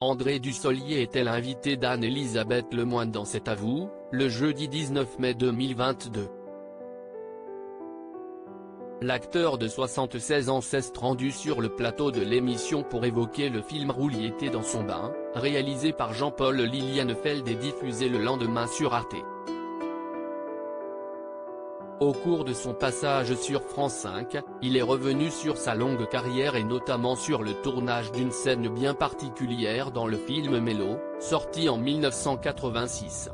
André Dussolier était l'invité d'Anne-Elisabeth Lemoine dans C'est à vous, le jeudi 19 mai 2022. L'acteur de 76 ans s'est rendu sur le plateau de l'émission pour évoquer le film Roulier dans son bain, réalisé par Jean-Paul Lilienfeld et diffusé le lendemain sur Arte. Au cours de son passage sur France 5, il est revenu sur sa longue carrière et notamment sur le tournage d'une scène bien particulière dans le film Mélo, sorti en 1986.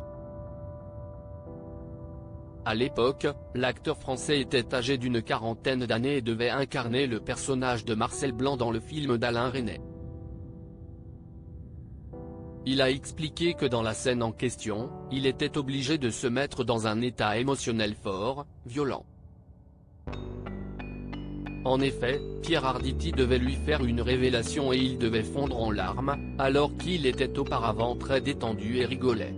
À l'époque, l'acteur français était âgé d'une quarantaine d'années et devait incarner le personnage de Marcel Blanc dans le film d'Alain Resnais. Il a expliqué que dans la scène en question, il était obligé de se mettre dans un état émotionnel fort, violent. En effet, Pierre Arditi devait lui faire une révélation et il devait fondre en larmes, alors qu'il était auparavant très détendu et rigolait.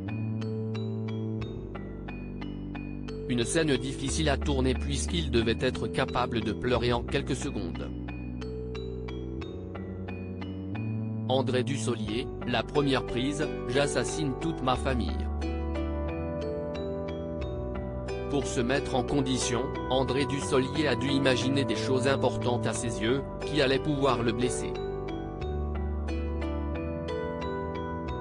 Une scène difficile à tourner puisqu'il devait être capable de pleurer en quelques secondes. André Dussolier, la première prise, j'assassine toute ma famille. Pour se mettre en condition, André Dussolier a dû imaginer des choses importantes à ses yeux, qui allaient pouvoir le blesser.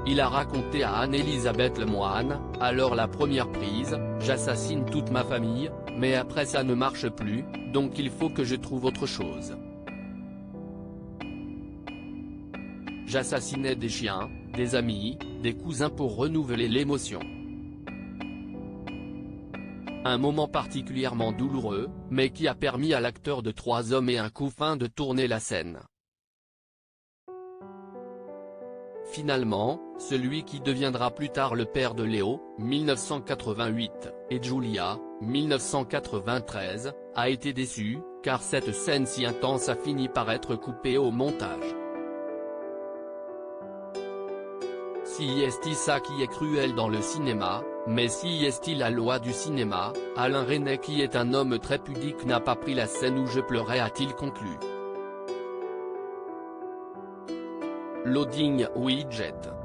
Il a raconté à Anne-Elisabeth Lemoine, alors la première prise, j'assassine toute ma famille, mais après ça ne marche plus, donc il faut que je trouve autre chose. J'assassinais des chiens, des amis, des cousins pour renouveler l'émotion. Un moment particulièrement douloureux, mais qui a permis à l'acteur de 3 hommes et un couffin de tourner la scène. Finalement, celui qui deviendra plus tard le père de Léo, 1988, et Julia, 1993, a été déçu, car cette scène si intense a fini par être coupée au montage. Si est-il ça qui est cruel dans le cinéma, mais si est-il la loi du cinéma, Alain Resnais qui est un homme très pudique n'a pas pris la scène où je pleurais a-t-il conclu. Loading widget.